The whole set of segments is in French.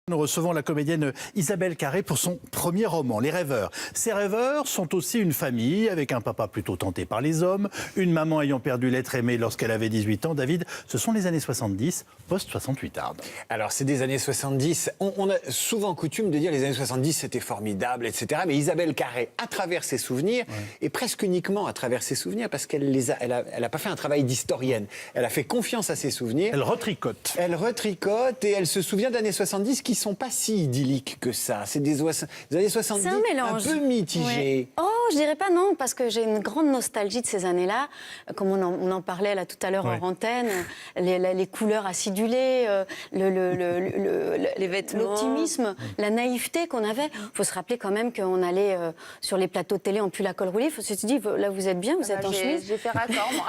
Nous recevons la comédienne Isabelle Carré pour son premier roman, Les Rêveurs. Ces rêveurs sont aussi une famille avec un papa plutôt tenté par les hommes, une maman ayant perdu l'être aimé lorsqu'elle avait 18 ans. David, ce sont les années 70, post-68 hard. Alors, c'est des années 70. On a souvent coutume de dire les années 70, c'était formidable, etc. Mais Isabelle Carré, à travers ses souvenirs, et presque uniquement à travers ses souvenirs, parce qu'elle a pas fait un travail d'historienne. Elle a fait confiance à ses souvenirs. Elle retricote. Elle retricote et elle se souvient d'années 70 qui sont pas si idylliques que ça. C'est des années 70 un mélange. Un peu mitigées. Ouais. Oh, je dirais pas non, parce que j'ai une grande nostalgie de ces années-là. Comme on en parlait là tout à l'heure en antenne, les couleurs acidulées, les vêtements, l'optimisme, la naïveté qu'on avait. Il faut se rappeler quand même qu'on allait sur les plateaux de télé en pull à col roulé. Il faut se dire, là vous êtes bien, vous êtes en chemise. J'ai fait raccord, moi.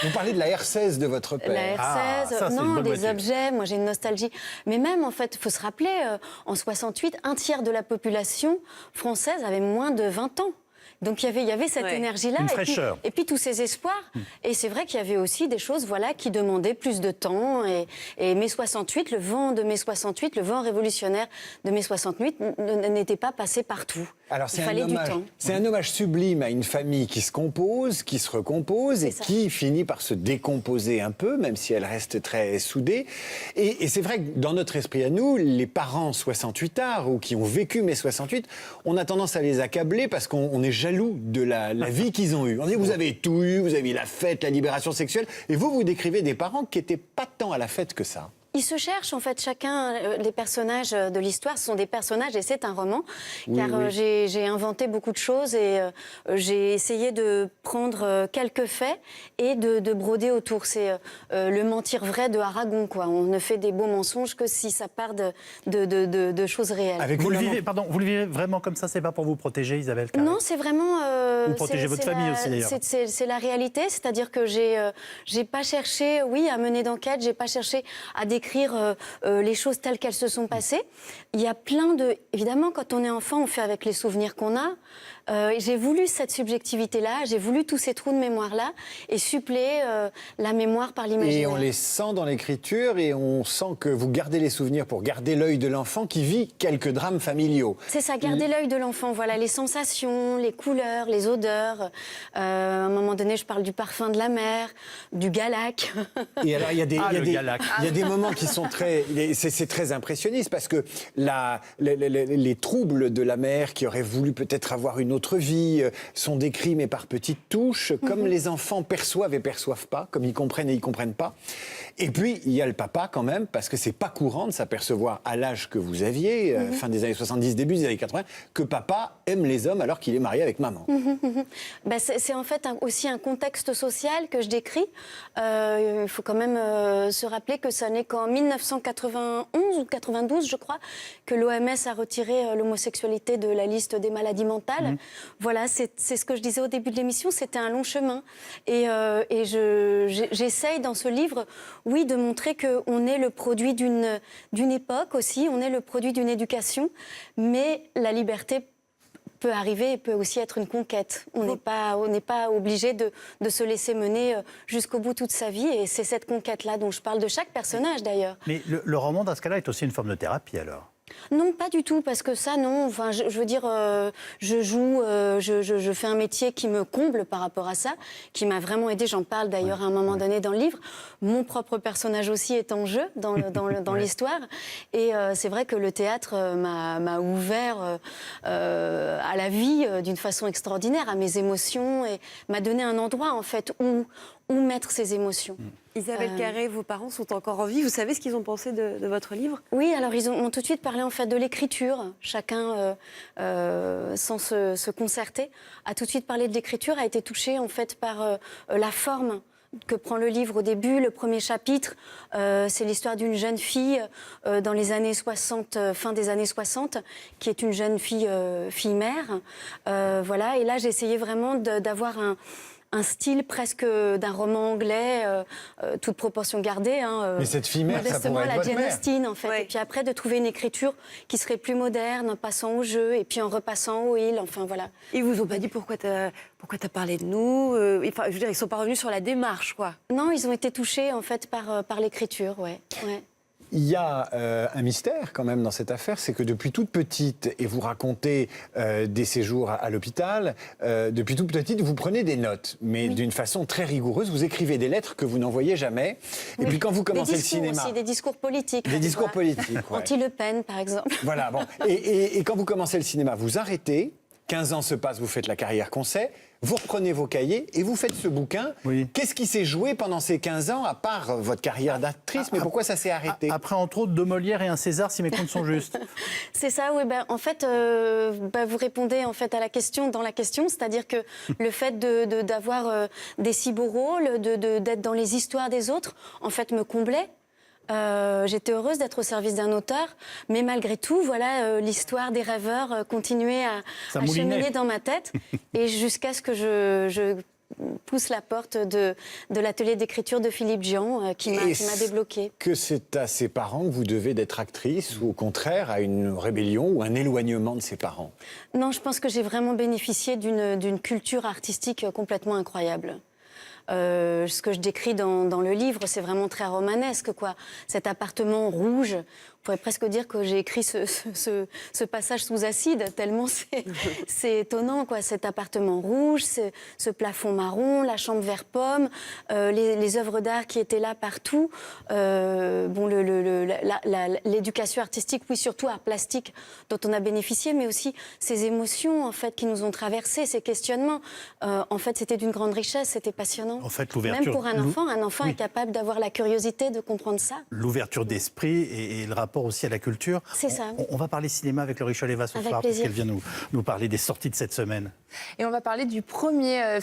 Vous parlez de la R16 de votre père. La R16, ça, c'est une non, bonne des voiture. objets, moi j'ai une nostalgie. Mais même, en fait, il faut se rappeler, en 68, un tiers de la population française avait moins de 20 ans. Donc il y avait cette énergie-là. Une fraîcheur. Et puis tous ces espoirs. Et c'est vrai qu'il y avait aussi des choses qui demandaient plus de temps. Et mai 68, le vent de mai 68, le vent révolutionnaire de mai 68 n'était pas passé partout. Alors, Il fallait du temps. C'est un hommage sublime à une famille qui se compose, qui se recompose et qui finit par se décomposer un peu, même si elle reste très soudée. Et c'est vrai que dans notre esprit à nous, les parents 68ards ou qui ont vécu mai 68, on a tendance à les accabler parce qu'on est jaloux de la vie qu'ils ont eue. On dit, vous avez tout eu, vous avez eu la fête, la libération sexuelle. Et vous décrivez des parents qui n'étaient pas tant à la fête que ça. Ils se cherchent, en fait, chacun, les personnages de l'histoire sont des personnages et c'est un roman, car j'ai inventé beaucoup de choses et j'ai essayé de prendre quelques faits et de broder autour. C'est le mentir vrai de Aragon, quoi. On ne fait des beaux mensonges que si ça part de choses réelles. Vous le vivez vraiment comme ça, c'est pas pour vous protéger, Isabelle Carré? Non, c'est vraiment... Vous protégez votre famille aussi, d'ailleurs. C'est la réalité, c'est-à-dire que j'ai pas cherché, à mener d'enquête, j'ai pas cherché à décrire les choses telles qu'elles se sont passées. Il y a plein de... Évidemment, quand on est enfant, on fait avec les souvenirs qu'on a. J'ai voulu cette subjectivité-là, j'ai voulu tous ces trous de mémoire-là et suppléer la mémoire par l'imaginaire. Et on les sent dans l'écriture et on sent que vous gardez les souvenirs pour garder l'œil de l'enfant qui vit quelques drames familiaux. C'est ça, garder l'œil de l'enfant, voilà, les sensations, les couleurs, les odeurs. À un moment donné, je parle du parfum de la mer, du galac. Et alors, il y a des moments qui sont c'est très impressionniste parce que les troubles de la mère qui aurait voulu peut-être avoir une autre vie sont décrits mais par petites touches, comme les enfants perçoivent et perçoivent pas, comme ils comprennent et ils comprennent pas. Et puis il y a le papa quand même, parce que c'est pas courant de s'apercevoir à l'âge que vous aviez, fin des années 70, début des années 80, que papa aime les hommes alors qu'il est marié avec maman. C'est en fait aussi un contexte social que je décris. Il faut quand même se rappeler que ça n'est qu'en 1991 ou 92, je crois, que l'OMS a retiré l'homosexualité de la liste des maladies mentales. Voilà, c'est ce que je disais au début de l'émission, c'était un long chemin. Et j'essaye dans ce livre, de montrer qu'on est le produit d'une époque aussi, on est le produit d'une éducation, mais la liberté peut arriver et peut aussi être une conquête. On n'est pas obligé de se laisser mener jusqu'au bout toute sa vie, et c'est cette conquête-là dont je parle, de chaque personnage d'ailleurs. Mais le roman, dans ce cas-là, est aussi une forme de thérapie, alors? Non, pas du tout, parce que ça, non. Enfin, je veux dire, je joue, je fais un métier qui me comble par rapport à ça, qui m'a vraiment aidée. J'en parle d'ailleurs à un moment donné dans le livre. Mon propre personnage aussi est en jeu dans l'histoire. Et c'est vrai que le théâtre m'a ouvert à la vie d'une façon extraordinaire, à mes émotions, et m'a donné un endroit, en fait, où mettre ses émotions. Isabelle Carré, vos parents sont encore en vie. Vous savez ce qu'ils ont pensé de votre livre? Oui, alors ils m'ont tout de suite parlé en fait de l'écriture. Chacun, sans se concerter, a tout de suite parlé de l'écriture, a été touché en fait par la forme que prend le livre au début. Le premier chapitre, c'est l'histoire d'une jeune fille dans les années 60, fin des années 60, qui est une jeune fille mère. Voilà, et là j'ai essayé vraiment d'avoir un style presque d'un roman anglais, toute proportion gardée. Mais cette fille mère, ça pourrait être la votre Jane mère. Austen, en fait. Ouais. Et puis après, de trouver une écriture qui serait plus moderne, en passant au jeu, et puis en repassant au il, enfin voilà. Ils vous ont pas dit pourquoi t'as parlé de nous enfin, je veux dire, ils sont pas revenus sur la démarche, quoi. Non, ils ont été touchés, en fait, par l'écriture, ouais. Il y a un mystère quand même dans cette affaire, c'est que depuis toute petite, et vous racontez des séjours à l'hôpital, depuis toute petite, vous prenez des notes, mais d'une façon très rigoureuse. Vous écrivez des lettres que vous n'envoyez jamais. Et puis quand vous commencez le cinéma... Aussi, des discours politiques. Des discours politiques, ouais. Anti-Le Pen, par exemple. Voilà, bon. Et quand vous commencez le cinéma, vous arrêtez, 15 ans se passent, vous faites la carrière qu'on sait, vous reprenez vos cahiers et vous faites ce bouquin. Oui. Qu'est-ce qui s'est joué pendant ces 15 ans, à part votre carrière d'actrice, mais pourquoi ça s'est arrêté? Après, entre autres, 2 Molières et un César, si mes comptes sont justes. C'est ça, oui. En fait, vous répondez en fait à la question dans la question, c'est-à-dire que le fait d'avoir des si beaux rôles, d'être dans les histoires des autres, en fait, me comblait. J'étais heureuse d'être au service d'un auteur, mais malgré tout, voilà, l'histoire des rêveurs continuait à cheminer dans ma tête, et jusqu'à ce que je pousse la porte de l'atelier d'écriture de Philippe Jean, qui m'a débloquée. Que c'est à ses parents que vous devez d'être actrice, ou au contraire à une rébellion ou un éloignement de ses parents? Non, je pense que j'ai vraiment bénéficié d'une culture artistique complètement incroyable. Ce que je décris dans le livre, c'est vraiment très romanesque, quoi. Cet appartement rouge, on pourrait presque dire que j'ai écrit ce passage sous acide, tellement c'est étonnant, quoi. Cet appartement rouge, ce plafond marron, la chambre vert pomme, les œuvres d'art qui étaient là partout. L'éducation artistique, oui, surtout art plastique, dont on a bénéficié, mais aussi ces émotions, en fait, qui nous ont traversés, ces questionnements. En fait, c'était d'une grande richesse, c'était passionnant. En fait, l'ouverture... Même pour un enfant est capable d'avoir la curiosité de comprendre ça. L'ouverture d'esprit et le rapport aussi à la culture. C'est ça. On va parler cinéma avec Laurie Choleva ce soir, parce qu'elle vient nous parler des sorties de cette semaine. Et on va parler du premier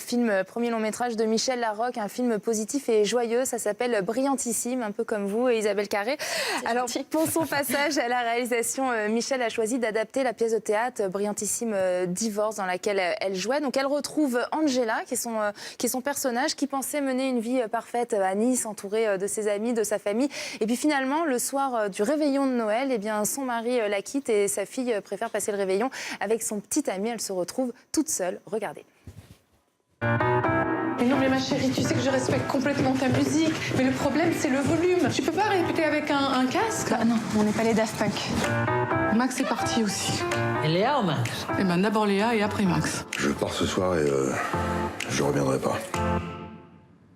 premier long métrage de Michel Larocque, un film positif et joyeux. Ça s'appelle Brillantissime, un peu comme vous et Isabelle Carré. Alors, pour son passage à la réalisation, Michel a choisi d'adapter la pièce de théâtre Brillantissime Divorce, dans laquelle elle jouait. Donc, elle retrouve Angela, qui est son personnage, qui pensait mener une vie parfaite à Nice, entourée de ses amis, de sa famille. Et puis finalement, le soir du réveillon de Noël, eh bien, son mari la quitte et sa fille préfère passer le réveillon avec son petit ami. Elle se retrouve toute seule. Regardez. Mais non, mais ma chérie, tu sais que je respecte complètement ta musique, mais le problème, c'est le volume. Tu peux pas répéter avec un casque? Bah non, on n'est pas les Daft Punk. Max est parti aussi. Et Léa ou Max? Eh ben d'abord Léa et après Max. Je pars ce soir et je reviendrai pas.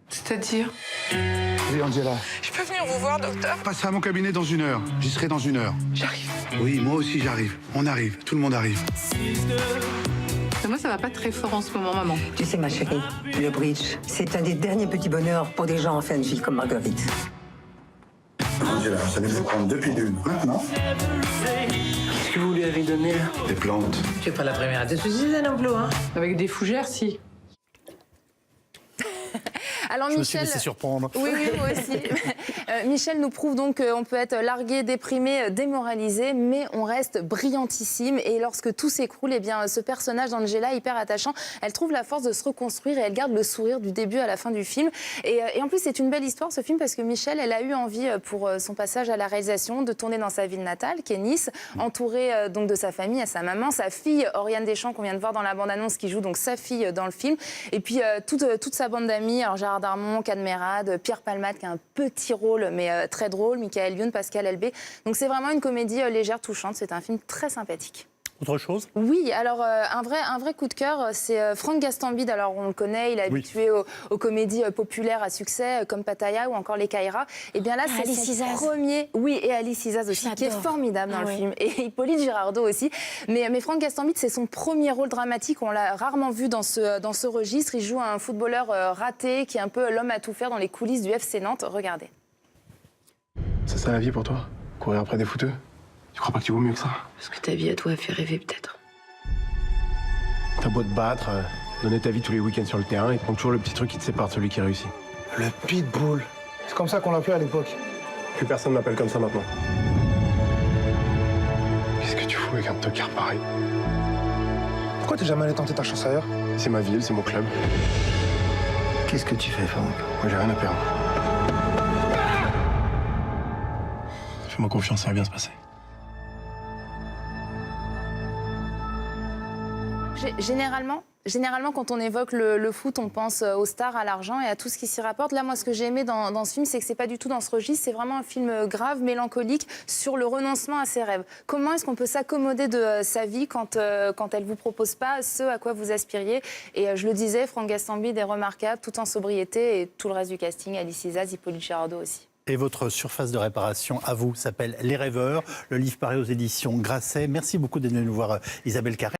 C'est-à-dire? Oui, Angela. Je peux venir vous voir, docteur? Passez à mon cabinet dans 1 heure. J'y serai dans 1 heure. J'arrive. Oui, moi aussi j'arrive. On arrive. Tout le monde arrive. Moi, ça va pas très fort en ce moment, maman. Tu sais, ma chérie, le bridge, c'est un des derniers petits bonheurs pour des gens en fin de vie comme Marguerite. Angela, vous allez vous prendre 2 pilules. Maintenant. Qu'est-ce que vous lui avez donné, là? Des plantes. Tu es pas la première à te suicider non plus, hein? Avec des fougères, si. Alors, Je me suis laissé surprendre. Oui, moi aussi. Michel nous prouve donc qu'on peut être largué, déprimé, démoralisé, mais on reste brillantissime. Et lorsque tout s'écroule, eh bien, ce personnage d'Angela, hyper attachant, elle trouve la force de se reconstruire et elle garde le sourire du début à la fin du film. Et en plus, c'est une belle histoire, ce film, parce que Michel, elle a eu envie, pour son passage à la réalisation, de tourner dans sa ville natale, qui est Nice, entourée donc de sa famille, à sa maman, sa fille, Oriane Deschamps, qu'on vient de voir dans la bande-annonce, qui joue donc sa fille dans le film. Et puis, toute sa bande d'amis, alors Gérard Darmon, Cadmerade, Pierre Palmade, qui a un petit rôle, mais très drôle, Michael Youn, Pascal Elbé. Donc c'est vraiment une comédie légère, touchante. C'est un film très sympathique. Autre chose? Oui, alors un vrai coup de cœur, c'est Franck Gastambide. Alors on le connaît, il est habitué aux comédies populaires à succès comme Pattaya ou encore Les Caïras. Et bien là, c'est Alice son Isaz. premier, oui, et Alice Isaz aussi, qui est formidable dans le film, et Hippolyte Girardot aussi. Mais Franck Gastambide, c'est son premier rôle dramatique. On l'a rarement vu dans ce registre. Il joue un footballeur raté, qui est un peu l'homme à tout faire dans les coulisses du FC Nantes. Regardez. C'est ça la vie pour toi? Courir après des fouteux? Tu crois pas que tu vaux mieux que ça? Parce que ta vie à toi a fait rêver, peut-être. T'as beau te battre, donner ta vie tous les week-ends sur le terrain, il te manque toujours le petit truc qui te sépare de celui qui réussit. Le pitbull. C'est comme ça qu'on l'appelait à l'époque. Plus personne m'appelle comme ça maintenant. Qu'est-ce que tu fous avec un tocard pareil? Pourquoi t'es jamais allé tenter ta chance ailleurs? C'est ma ville, c'est mon club. Qu'est-ce que tu fais, Franck? Moi j'ai rien à perdre. Fais-moi confiance, ça va bien se passer. Généralement, quand on évoque le foot, on pense aux stars, à l'argent et à tout ce qui s'y rapporte. Là, moi, ce que j'ai aimé dans ce film, c'est que c'est pas du tout dans ce registre. C'est vraiment un film grave, mélancolique, sur le renoncement à ses rêves. Comment est-ce qu'on peut s'accommoder de sa vie quand elle vous propose pas ce à quoi vous aspiriez? Et je le disais, Franck Gastambide est remarquable, tout en sobriété, et tout le reste du casting, Alice Isaz, Hippolyte Girardot aussi. Et votre surface de réparation à vous s'appelle Les Rêveurs. Le livre paraît aux éditions Grasset. Merci beaucoup d'être venue nous voir, Isabelle Carré.